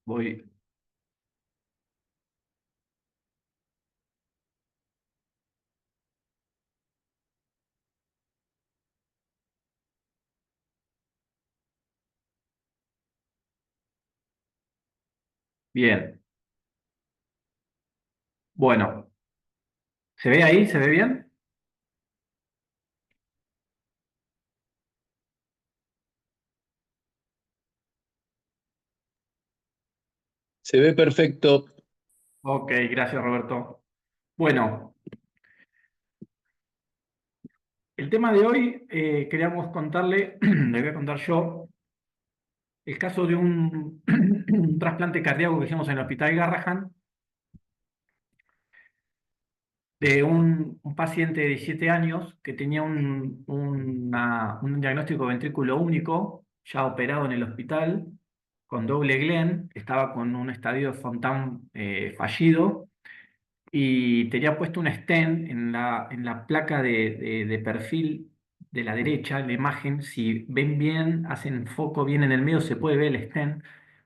Voy. Bien. Bueno, ¿se ve ahí? ¿Se ve bien? Se ve perfecto. Ok, gracias, Roberto. Bueno, el tema de hoy, queríamos contarle, le voy a contar yo, el caso de un trasplante cardíaco que hicimos en el Hospital Garrahan, de un paciente de 17 años que tenía un diagnóstico de ventrículo único, ya operado en el hospital, con doble Glenn, estaba con un estadio de Fontan fallido y tenía puesto un stent en la placa de perfil de la derecha, la imagen. Si ven bien, hacen foco bien en el medio, se puede ver el stent,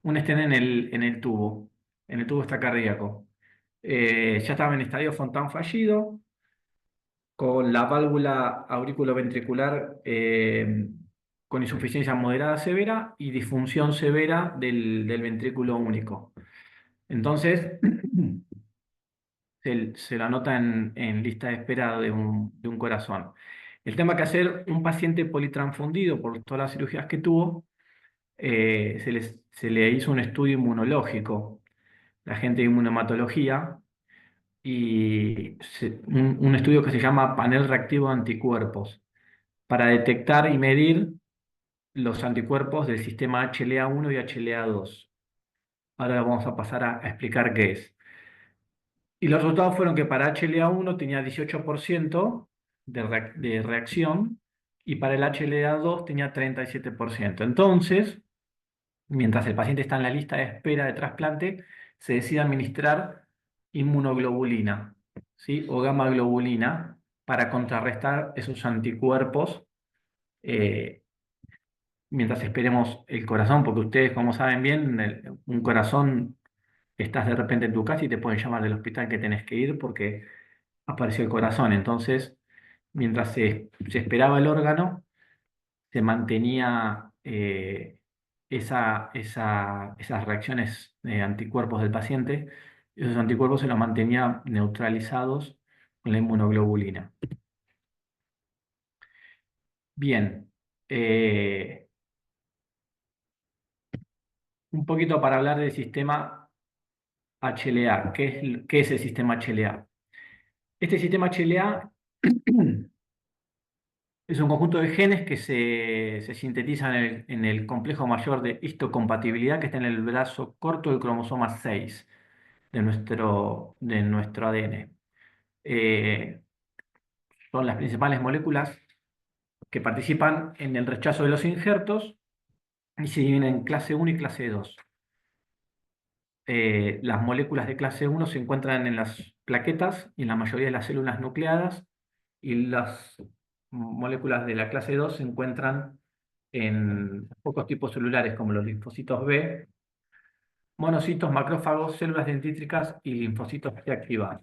un stent en el tubo está cardíaco. Ya estaba en estadio Fontan fallido, con la válvula auriculoventricular con insuficiencia moderada severa y disfunción severa del ventrículo único. Entonces, se lo anota en lista de espera de un corazón. El tema que hacer un paciente politransfundido por todas las cirugías que tuvo, se le hizo un estudio inmunológico, la gente de inmunohematología, y un estudio que se llama panel reactivo de anticuerpos, para detectar y medir los anticuerpos del sistema HLA-1 y HLA-2. Ahora vamos a pasar a explicar qué es. Y los resultados fueron que para HLA-1 tenía 18% de reacción y para el HLA-2 tenía 37%. Entonces, mientras el paciente está en la lista de espera de trasplante, se decide administrar inmunoglobulina, ¿sí? O gamma globulina para contrarrestar esos anticuerpos, eh, mientras esperemos el corazón, porque ustedes, como saben bien, un corazón, estás de repente en tu casa y te pueden llamar del hospital que tenés que ir porque apareció el corazón. Entonces, mientras se esperaba el órgano, se mantenía esas reacciones de anticuerpos del paciente. Esos anticuerpos se los mantenía neutralizados con la inmunoglobulina. Bien, un poquito para hablar del sistema HLA. ¿Qué es el sistema HLA? Este sistema HLA es un conjunto de genes que se sintetizan en el complejo mayor de histocompatibilidad que está en el brazo corto del cromosoma 6 de nuestro ADN. Eh, Son las principales moléculas que participan en el rechazo de los injertos y se dividen en clase 1 y clase 2. Las moléculas de clase 1 se encuentran en las plaquetas y en la mayoría de las células nucleadas, y las moléculas de la clase 2 se encuentran en pocos tipos celulares como los linfocitos B, monocitos, macrófagos, células dendríticas y linfocitos T activados.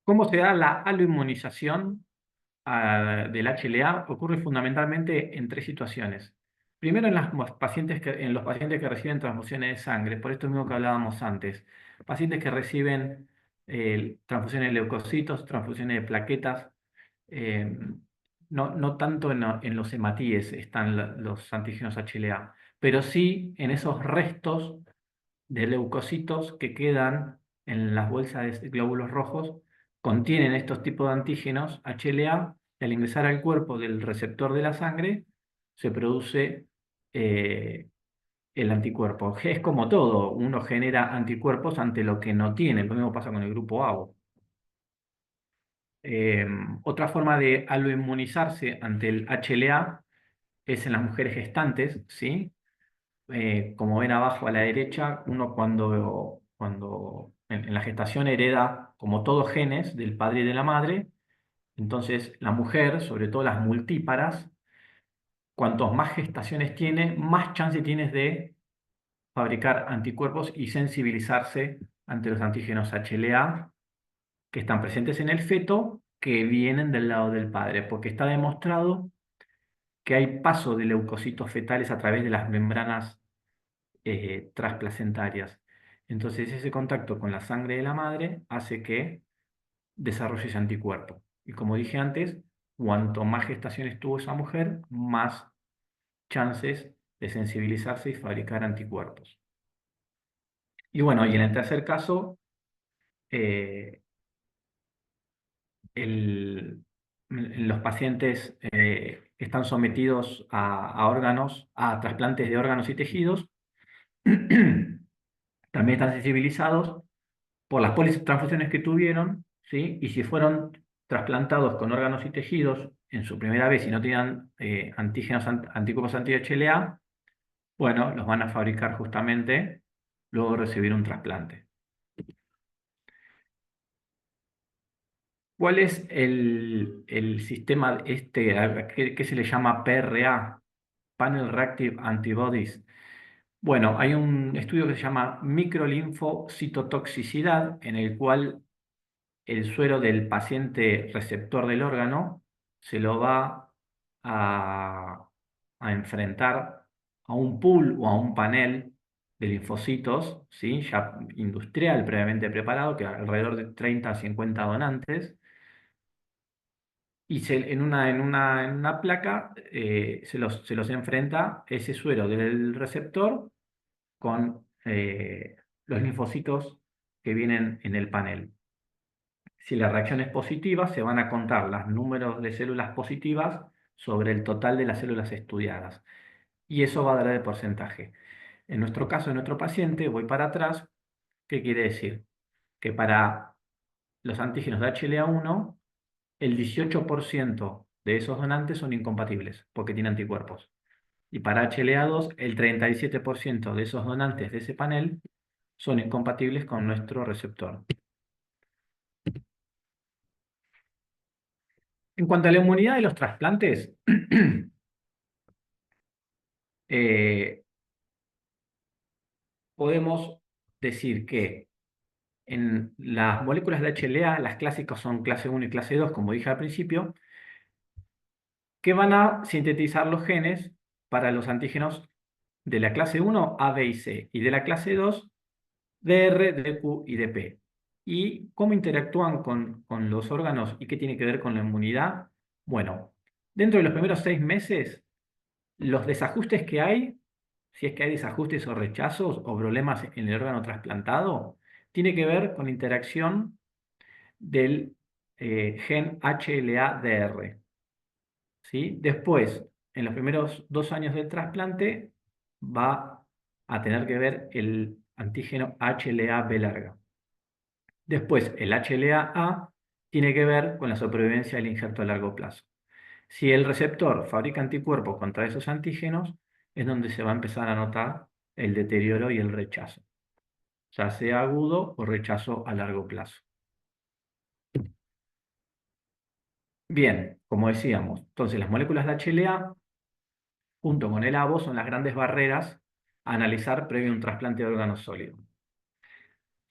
¿Cómo se da la aloinmunización del HLA? Ocurre fundamentalmente en tres situaciones. Primero, en los pacientes que reciben transfusiones de sangre, por esto mismo que hablábamos antes. Pacientes que reciben transfusiones de leucocitos, transfusiones de plaquetas. eh, no tanto en los hematíes están los antígenos HLA, pero sí en esos restos de leucocitos que quedan en las bolsas de glóbulos rojos, contienen estos tipos de antígenos HLA, y al ingresar al cuerpo del receptor de la sangre se produce eh, el anticuerpo. Es como todo, uno genera anticuerpos ante lo que no tiene. Lo mismo pasa con el grupo A. Eh, Otra forma de aloinmunizarse ante el HLA es en las mujeres gestantes, ¿sí? Como ven abajo a la derecha, uno cuando en la gestación hereda como todos genes del padre y de la madre. Entonces la mujer, sobre todo las multíparas, cuantos más gestaciones tiene, más chance tienes de fabricar anticuerpos y sensibilizarse ante los antígenos HLA que están presentes en el feto que vienen del lado del padre, porque está demostrado que hay paso de leucocitos fetales a través de las membranas transplacentarias. Entonces ese contacto con la sangre de la madre hace que desarrolle ese anticuerpo. Y como dije antes, cuanto más gestaciones tuvo esa mujer, más chances de sensibilizarse y fabricar anticuerpos. Y bueno, y en el tercer caso, eh, los pacientes están sometidos a órganos, a trasplantes de órganos y tejidos, también están sensibilizados por las politransfusiones que tuvieron, ¿sí? Y si fueron trasplantados con órganos y tejidos en su primera vez y no tenían antígenos, anticuerpos anti-HLA, bueno, los van a fabricar justamente luego de recibir un trasplante. ¿Cuál es el sistema que se le llama PRA, Panel Reactive Antibodies? Bueno, hay un estudio que se llama microlinfocitotoxicidad, en el cual el suero del paciente receptor del órgano se lo va a, a enfrentar a un pool o a un panel de linfocitos, ¿sí? Ya industrial, previamente preparado, que alrededor de 30 a 50 donantes, y en una placa se los enfrenta ese suero del receptor con los linfocitos que vienen en el panel. Si la reacción es positiva, se van a contar los números de células positivas sobre el total de las células estudiadas. Y eso va a dar el porcentaje. En nuestro caso, en nuestro paciente, voy para atrás. ¿Qué quiere decir? Que para los antígenos de HLA-1, el 18% de esos donantes son incompatibles porque tienen anticuerpos. Y para HLA-2, el 37% de esos donantes de ese panel son incompatibles con nuestro receptor. En cuanto a la inmunidad de los trasplantes, eh, podemos decir que en las moléculas de HLA, las clásicas son clase 1 y clase 2, como dije al principio, que van a sintetizar los genes para los antígenos de la clase 1, A, B y C, y de la clase 2, DR, DQ y DP. ¿Y cómo interactúan con los órganos y qué tiene que ver con la inmunidad? Bueno, dentro de los primeros 6 meses, los desajustes que hay, si es que hay desajustes o rechazos o problemas en el órgano trasplantado, tiene que ver con la interacción del gen HLA-DR. ¿Sí? Después, en los primeros 2 años del trasplante, va a tener que ver el antígeno HLA-B larga. Después, el HLA-A tiene que ver con la supervivencia del injerto a largo plazo. Si el receptor fabrica anticuerpos contra esos antígenos, es donde se va a empezar a notar el deterioro y el rechazo, ya sea agudo o rechazo a largo plazo. Bien, como decíamos, entonces las moléculas de HLA junto con el ABO son las grandes barreras a analizar previo a un trasplante de órgano sólido.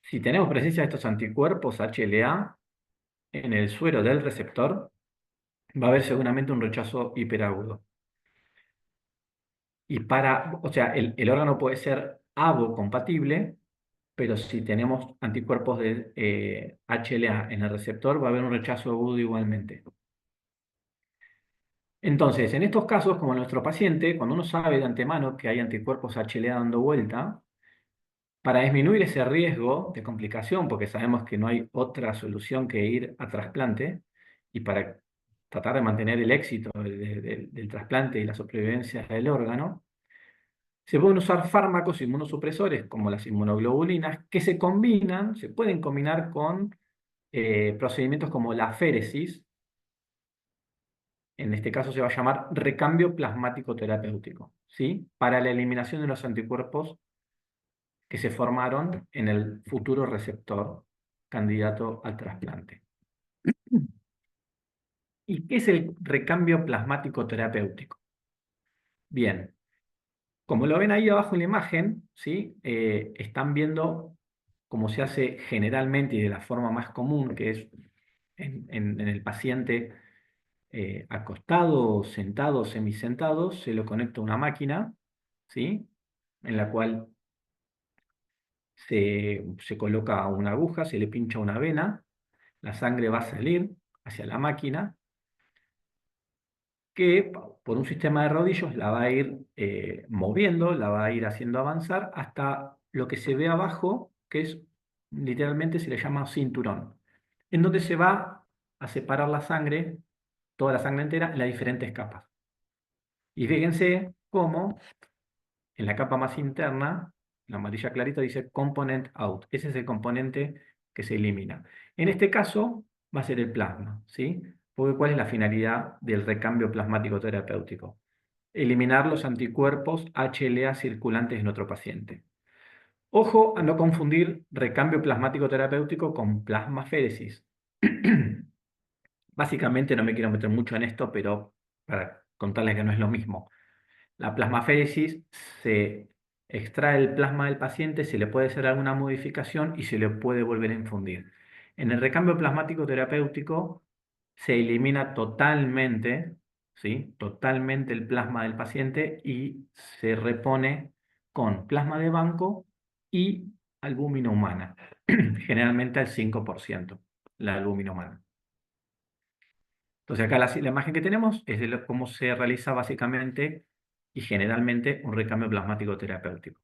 Si tenemos presencia de estos anticuerpos HLA en el suero del receptor, va a haber seguramente un rechazo hiperagudo. O sea, el órgano puede ser ABO compatible, pero si tenemos anticuerpos de HLA en el receptor, va a haber un rechazo agudo igualmente. Entonces, en estos casos, como en nuestro paciente, cuando uno sabe de antemano que hay anticuerpos HLA dando vuelta, para disminuir ese riesgo de complicación, porque sabemos que no hay otra solución que ir a trasplante, y para tratar de mantener el éxito del trasplante y la supervivencia del órgano, se pueden usar fármacos inmunosupresores como las inmunoglobulinas que se pueden combinar con procedimientos como la féresis. En este caso se va a llamar recambio plasmático terapéutico, ¿sí? Para la eliminación de los anticuerpos que se formaron en el futuro receptor candidato al trasplante. ¿Y qué es el recambio plasmático terapéutico? Bien, como lo ven ahí abajo en la imagen, ¿sí? Están viendo cómo se hace generalmente y de la forma más común, que es en el paciente acostado, sentado, semisentado, se lo conecta a una máquina, ¿sí? En la cual se coloca una aguja, se le pincha una vena, la sangre va a salir hacia la máquina, que por un sistema de rodillos la va a ir moviendo, la va a ir haciendo avanzar hasta lo que se ve abajo, que es literalmente se le llama cinturón, en donde se va a separar la sangre, toda la sangre entera, en las diferentes capas. Y fíjense cómo en la capa más interna, la amarilla clarita dice component out. Ese es el componente que se elimina. En este caso va a ser el plasma, ¿sí? Porque ¿cuál es la finalidad del recambio plasmático terapéutico? Eliminar los anticuerpos HLA circulantes en otro paciente. Ojo a no confundir recambio plasmático terapéutico con plasmaféresis. Básicamente no me quiero meter mucho en esto, pero para contarles que no es lo mismo. La plasmaféresis se extrae el plasma del paciente, se le puede hacer alguna modificación y se le puede volver a infundir. En el recambio plasmático terapéutico se elimina totalmente, ¿sí? Totalmente el plasma del paciente y se repone con plasma de banco y albúmina humana, generalmente al 5%, la albúmina humana. Entonces acá la imagen que tenemos es de cómo se realiza básicamente y generalmente un recambio plasmático terapéutico.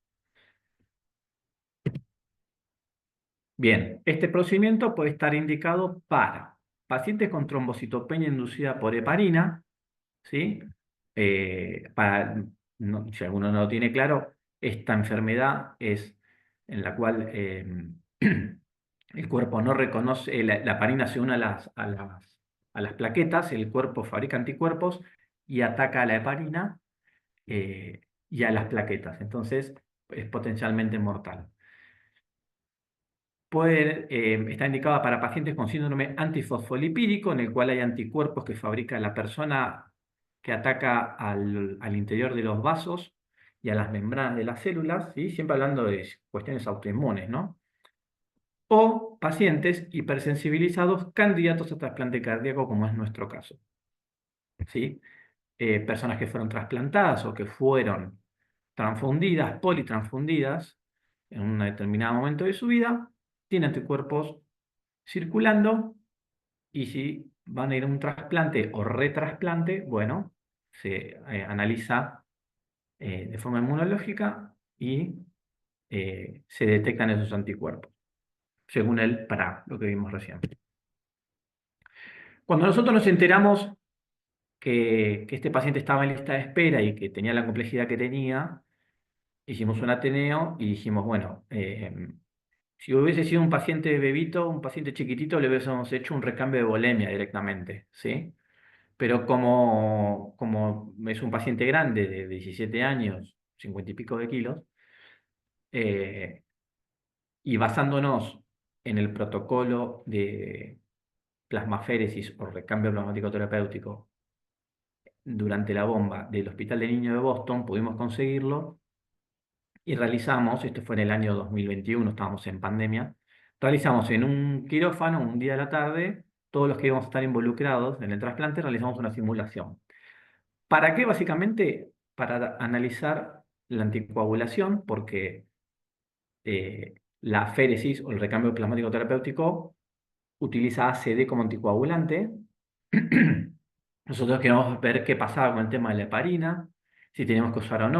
Bien, este procedimiento puede estar indicado para pacientes con trombocitopenia inducida por heparina, ¿sí? Si alguno no lo tiene claro, esta enfermedad es en la cual el cuerpo no reconoce, la heparina se une a las plaquetas, el cuerpo fabrica anticuerpos y ataca a la heparina y a las plaquetas. Entonces es potencialmente mortal. Está indicada para pacientes con síndrome antifosfolipídico, en el cual hay anticuerpos que fabrica la persona que ataca al interior de los vasos y a las membranas de las células, ¿sí? Siempre hablando de cuestiones autoinmunes, ¿no? O pacientes hipersensibilizados candidatos a trasplante cardíaco, como es nuestro caso, ¿sí? Personas que fueron trasplantadas o que fueron transfundidas, politransfundidas, en un determinado momento de su vida, tienen anticuerpos circulando y si van a ir a un trasplante o retrasplante, bueno, se analiza de forma inmunológica y se detectan esos anticuerpos, según el PRA, lo que vimos recién. Cuando nosotros nos enteramos que este paciente estaba en lista de espera y que tenía la complejidad que tenía, hicimos un Ateneo y dijimos, bueno, si hubiese sido un paciente bebito, un paciente chiquitito, le hubiésemos hecho un recambio de volemia directamente, ¿sí? Pero como es un paciente grande de 17 años, 50 y pico de kilos, eh, y basándonos en el protocolo de plasmaféresis o recambio plasmático terapéutico durante la bomba del Hospital de Niños de Boston, pudimos conseguirlo y realizamos, esto fue en el año 2021, estábamos en pandemia, realizamos en un quirófano, un día de la tarde, todos los que íbamos a estar involucrados en el trasplante, realizamos una simulación. ¿Para qué? Básicamente para analizar la anticoagulación, porque la féresis o el recambio plasmático terapéutico utiliza ACD como anticoagulante. Nosotros queríamos ver qué pasaba con el tema de la heparina, si teníamos que usar o no.